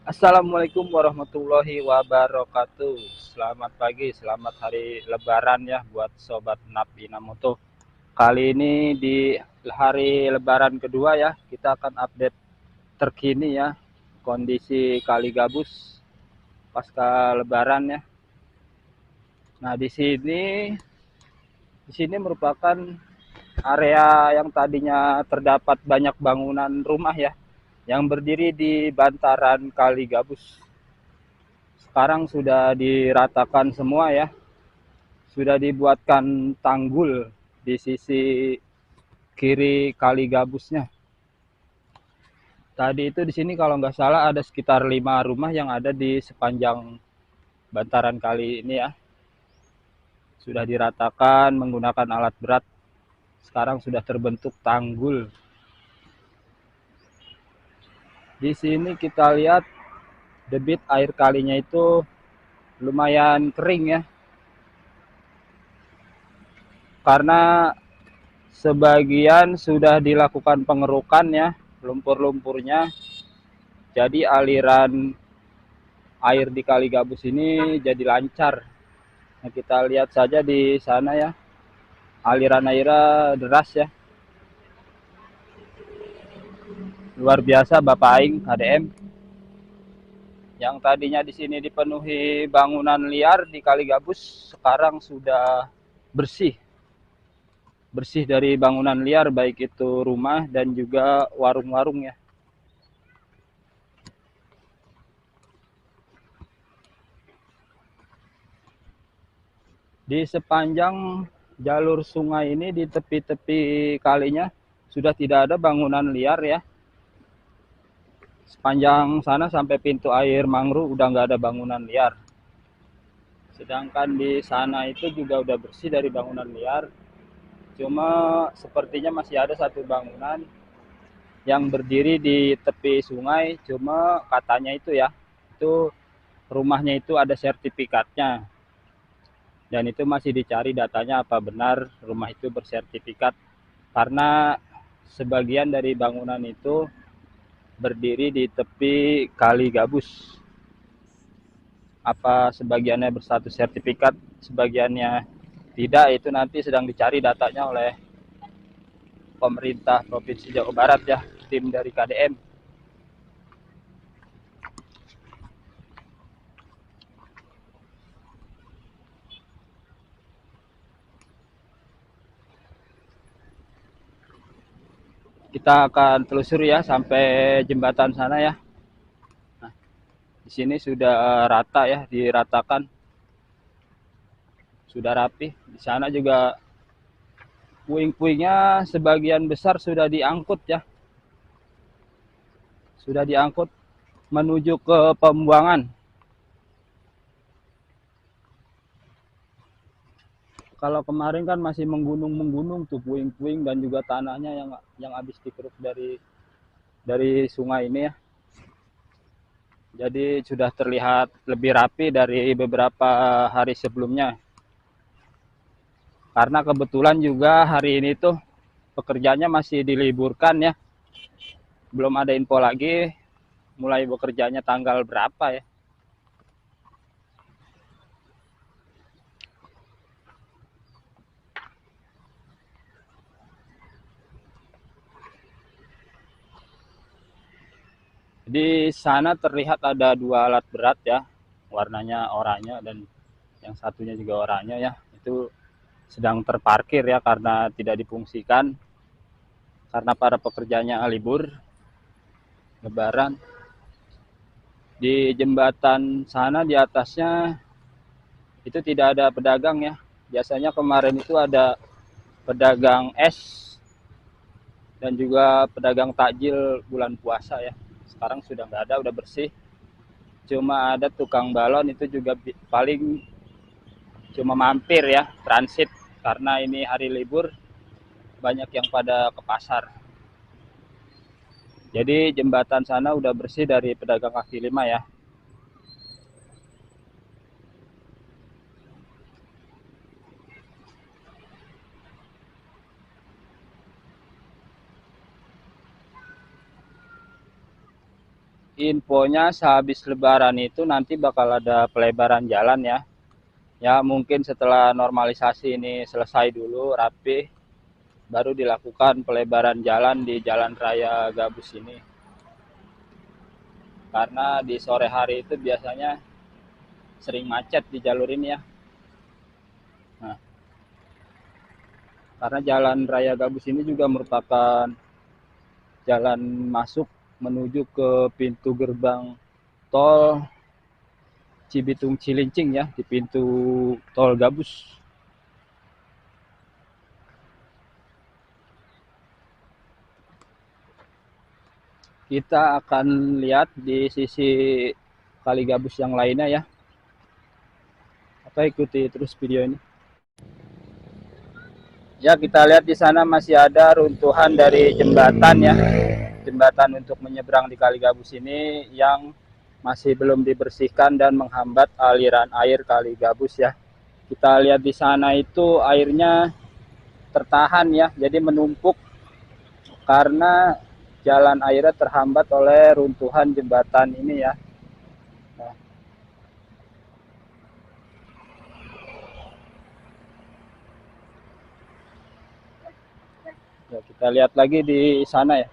Assalamualaikum warahmatullahi wabarakatuh. Selamat pagi, selamat hari Lebaran ya buat sobat NAP Inamoto. Kali ini di hari Lebaran kedua ya, kita akan update terkini ya kondisi Kali Gabus pasca Lebaran ya. Nah di sini merupakan area yang tadinya terdapat banyak bangunan rumah ya, yang berdiri di bantaran Kali Gabus. Sekarang sudah diratakan semua ya, sudah dibuatkan tanggul di sisi kiri Kali Gabusnya. Tadi itu di sini kalau nggak salah ada sekitar 5 rumah yang ada di sepanjang bantaran kali ini ya. Sudah diratakan menggunakan alat berat. Sekarang sudah terbentuk tanggul. Di sini kita lihat debit air kalinya itu lumayan kering ya. Karena sebagian sudah dilakukan pengerukan ya, lumpur-lumpurnya. Jadi aliran air di Kali Gabus ini jadi lancar. Nah, kita lihat saja di sana ya, aliran airnya deras ya. Luar biasa Bapak Aing KDM. Yang tadinya di sini dipenuhi bangunan liar di Kali Gabus, sekarang sudah bersih. Bersih dari bangunan liar, baik itu rumah dan juga warung-warung ya. Di sepanjang jalur sungai ini, di tepi-tepi kalinya sudah tidak ada bangunan liar ya. Sepanjang sana sampai pintu air mangrove udah nggak ada bangunan liar. Sedangkan di sana itu juga udah bersih dari bangunan liar. Cuma sepertinya masih ada satu bangunan yang berdiri di tepi sungai. Cuma katanya itu ya, itu rumahnya itu ada sertifikatnya. Dan itu masih dicari datanya apa benar rumah itu bersertifikat. Karena sebagian dari bangunan itu berdiri di tepi Kali Gabus. Apa sebagiannya berstatus sertifikat, sebagiannya tidak, itu nanti sedang dicari datanya oleh pemerintah Provinsi Jawa Barat ya, tim dari KDM. Kita akan telusuri ya sampai jembatan sana ya. Nah, di sini sudah rata ya, diratakan, sudah rapi. Di sana juga puing-puingnya sebagian besar sudah diangkut ya, sudah diangkut menuju ke pembuangan. Kalau kemarin kan masih menggunung-menggunung tuh puing-puing dan juga tanahnya yang habis dikeruk dari sungai ini ya. Jadi sudah terlihat lebih rapi dari beberapa hari sebelumnya. Karena kebetulan juga hari ini tuh pekerjaannya masih diliburkan ya. Belum ada info lagi mulai bekerjanya tanggal berapa ya. Di sana terlihat ada 2 alat berat ya, warnanya oranye dan yang satunya juga oranye ya. Itu sedang terparkir ya karena tidak difungsikan karena para pekerjanya libur Lebaran. Di jembatan sana di atasnya itu tidak ada pedagang ya. Biasanya kemarin itu ada pedagang es dan juga pedagang takjil bulan puasa ya. Sekarang sudah nggak ada, udah bersih. Cuma ada tukang balon itu juga paling cuma mampir ya, transit karena ini hari libur, banyak yang pada ke pasar. Jadi jembatan sana udah bersih dari pedagang kaki lima ya. infonya sehabis lebaran itu nanti bakal ada pelebaran jalan ya. Ya mungkin setelah normalisasi ini selesai dulu rapi, baru dilakukan pelebaran jalan di Jalan Raya Gabus ini. Karena di sore hari itu biasanya sering macet di jalur ini ya. Nah, karena Jalan Raya Gabus ini juga merupakan jalan masuk menuju ke pintu gerbang tol Cibitung Cilincing ya, di pintu tol Gabus. Kita akan lihat di sisi Kali Gabus yang lainnya ya. Atau ikuti terus video ini. Ya, kita lihat di sana masih ada runtuhan dari jembatan ya. Jembatan untuk menyeberang di Kali Gabus ini yang masih belum dibersihkan dan menghambat aliran air Kali Gabus ya. Kita lihat di sana itu airnya tertahan ya, jadi menumpuk karena jalan airnya terhambat oleh runtuhan jembatan ini ya. Nah, ya kita lihat lagi di sana ya.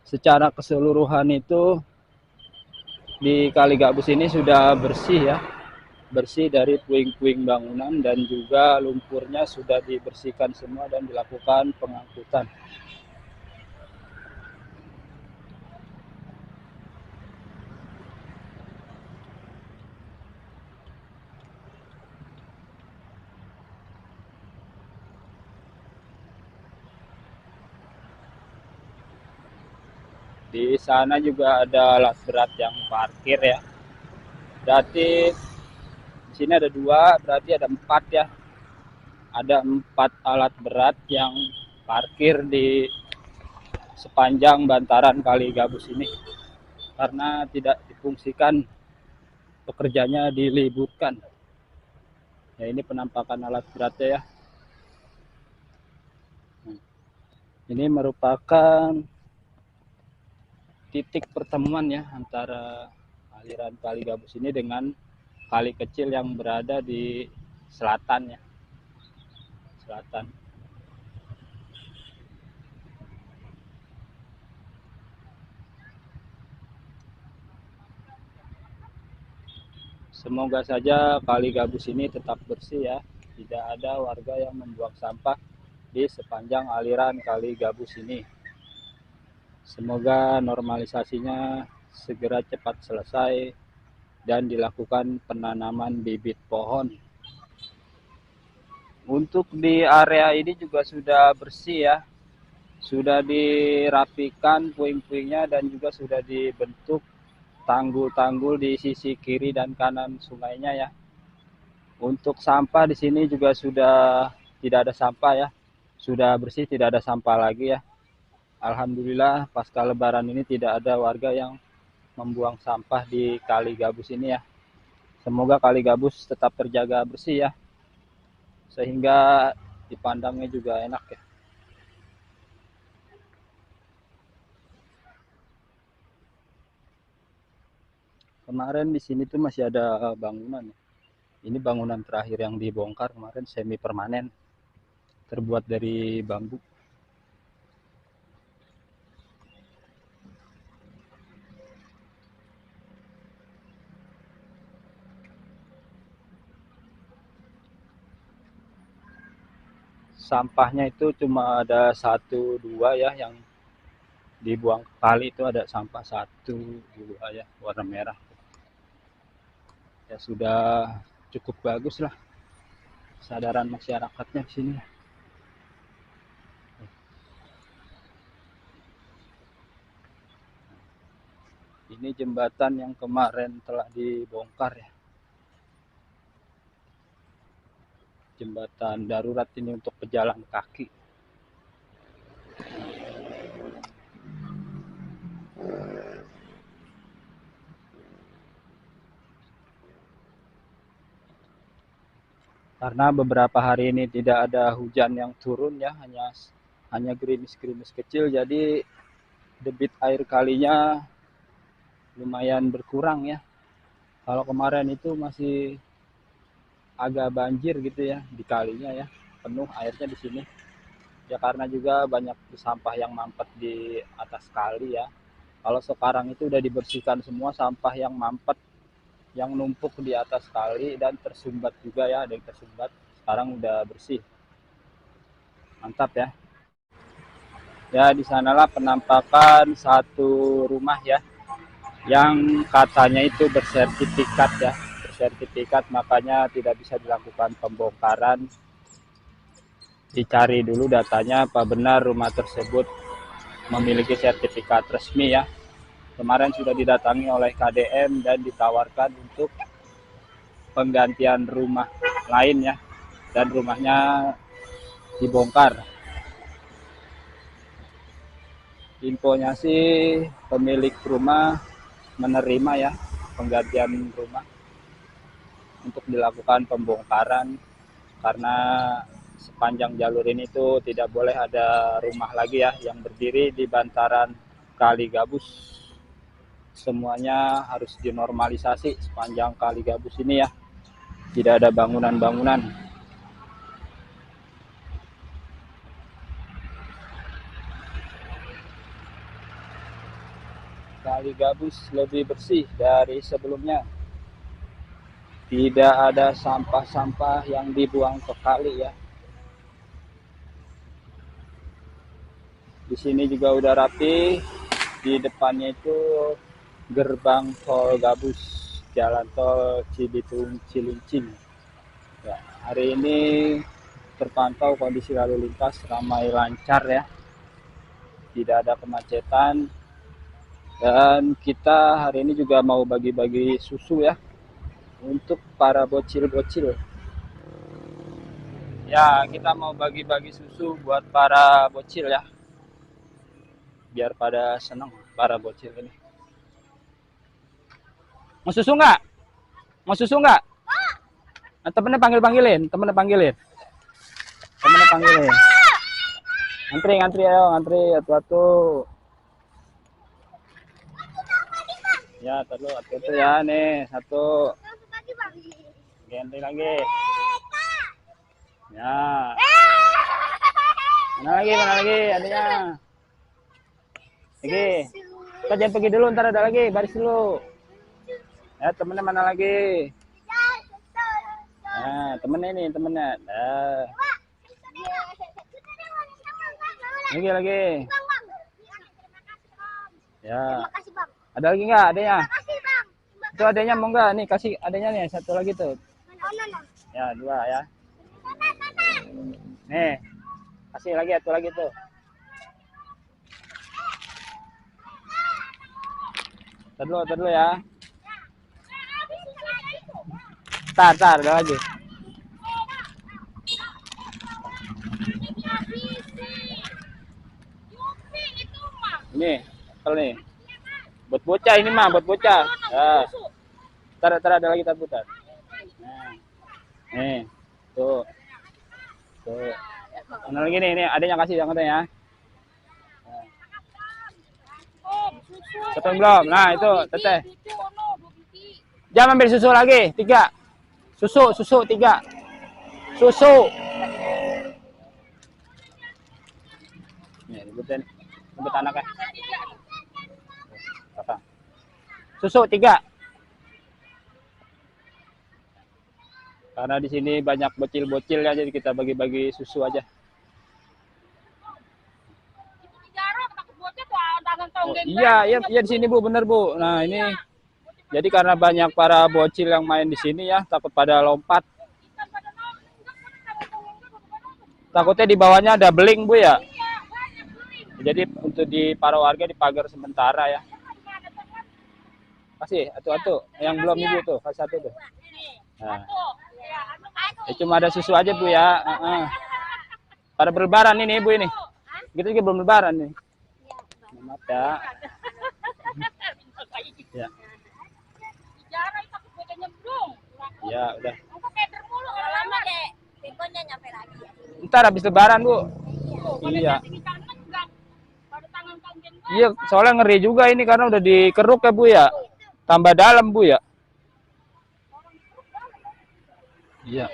Secara keseluruhan itu di Kali Gabus ini sudah bersih ya, bersih dari puing-puing bangunan dan juga lumpurnya sudah dibersihkan semua dan dilakukan pengangkutan. Di sana juga ada alat berat yang parkir ya. Berarti di sini ada dua, berarti ada empat ya. Ada empat alat berat yang parkir di sepanjang bantaran Kali Gabus ini karena tidak difungsikan, pekerjanya diliburkan. Ya ini penampakan alat beratnya ya. Ini merupakan titik pertemuan ya antara aliran Kali Gabus ini dengan kali kecil yang berada di selatan ya, selatan. Semoga saja Kali Gabus ini tetap bersih ya, tidak ada warga yang membuang sampah di sepanjang aliran Kali Gabus ini. Semoga normalisasinya segera cepat selesai dan dilakukan penanaman bibit pohon. Untuk di area ini juga sudah bersih ya, sudah dirapikan puing-puingnya dan juga sudah dibentuk tanggul-tanggul di sisi kiri dan kanan sungainya ya. Untuk sampah di sini juga sudah tidak ada sampah ya, sudah bersih, tidak ada sampah lagi ya. Alhamdulillah pasca lebaran ini tidak ada warga yang membuang sampah di Kali Gabus ini ya. Semoga Kali Gabus tetap terjaga bersih ya, sehingga dipandangnya juga enak ya. Kemarin di sini tuh masih ada bangunan ya. Ini bangunan terakhir yang dibongkar kemarin, semi permanen, terbuat dari bambu. Sampahnya itu cuma ada satu dua ya yang dibuang ke kali, itu ada sampah satu dua ya warna merah. Ya sudah cukup bagus lah kesadaran masyarakatnya di sini. Ini jembatan yang kemarin telah dibongkar ya. Jembatan darurat ini untuk pejalan kaki. Karena beberapa hari ini tidak ada hujan yang turun ya, hanya gerimis-gerimis kecil, jadi debit air kalinya lumayan berkurang ya. Kalau kemarin itu masih agak banjir gitu ya di kalinya ya, penuh airnya di sini. Ya karena juga banyak sampah yang mampet di atas kali ya. Kalau sekarang itu udah dibersihkan semua sampah yang mampet, yang numpuk di atas kali dan tersumbat juga ya, ada yang tersumbat. Sekarang udah bersih. Mantap ya. Ya di sanalah penampakan satu rumah ya, yang katanya itu bersertifikat ya, bersertifikat, makanya tidak bisa dilakukan pembongkaran. Dicari dulu datanya apa benar rumah tersebut memiliki sertifikat resmi ya. Kemarin sudah didatangi oleh KDM dan ditawarkan untuk penggantian rumah lain ya, dan rumahnya dibongkar. Infonya sih pemilik rumah menerima ya penggantian rumah untuk dilakukan pembongkaran, karena sepanjang jalur ini tuh tidak boleh ada rumah lagi ya yang berdiri di bantaran Kali Gabus. Semuanya harus dinormalisasi sepanjang Kali Gabus ini ya, tidak ada bangunan-bangunan. Kali Gabus lebih bersih dari sebelumnya. Tidak ada sampah-sampah yang dibuang ke kali ya. Di sini juga udah rapi. Di depannya itu gerbang tol Gabus, jalan tol Cibitung Cilincing. Ya, hari ini terpantau kondisi lalu lintas ramai lancar ya. Tidak ada kemacetan. Dan kita hari ini juga mau bagi-bagi susu ya untuk para bocil-bocil. Ya, kita mau bagi-bagi susu buat para bocil ya, biar pada seneng para bocil ini. Mau susu nggak? Mau susu nggak? Nah, temennya panggilin. Temennya panggilin. Ngantri ayo, ngantri atu-atu. Ya, terus atu-atu ya nih, satu. Ganti lagi. Ya. Mana lagi adanya. Lagi. Kita jangan pergi dulu, ntar ada lagi, baris dulu. Ya, temennya mana lagi? Nah, temennya ini, temennya. Nah. Lagi. Ya. Ada lagi nggak adanya? Itu adanya mau nggak? Nih kasih adanya nih, satu lagi tuh. Ya, dua ya. Nih, kasih lagi satu lagi tuh. Tar dulu ya. Tar, ada lagi. Ini, kalau nih. Buat bocah ini mah, buat bocah. Ya. Tar ada lagi, tar. Nah. Nih, tuh. Mana lagi nih, adanya kasih yang katanya. Ketemu belum? Nah, itu teteh. Jangan ambil susu lagi, 3. Susu 3. Susu. Nih, sebut anaknya. Susu 3. Karena di sini banyak bocil-bocil ya, jadi kita bagi-bagi susu aja. Oh, iya di sini Bu, bener Bu. Nah, ini jadi karena banyak para bocil yang main di sini ya, takut pada lompat. Takutnya di bawahnya ada beling Bu ya. Jadi untuk di para warga dipagar sementara ya. Kasih atu-atu yang belum Ibu tuh, kasih satu tuh. Nah. Ya, cuma ada susu aja Bu ya. Pada berlebaran ini Ibu ini. Kita juga belum lebaran nih. Maaf ya. Ya. Ya udah. Ntar habis lebaran Bu. Iya. Iya, soalnya ngeri juga ini karena udah dikeruk ya Bu ya. Tambah dalam Bu ya. Iya.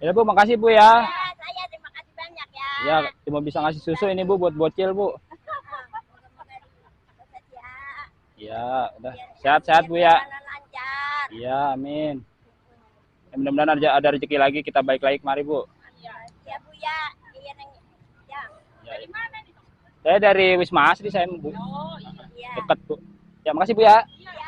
Ya Bu, makasih Bu ya. Ya, saya terima kasih banyak ya. Ya, cuma bisa ngasih susu ini Bu buat bocil Bu. Moga-moga sukses ya. Iya, udah. Sehat-sehat Bu ya. Jalan lancar. Iya, amin. Ya, mudah-mudahan ada rezeki lagi kita balik lagi kemari Bu. Ya Bu ya. Iya neng. Ya. Ya, Dari mana nih? saya dari Wisma Asri saya Bu. Oh iya. Dekat Bu. Ya, makasih Bu ya. Iya.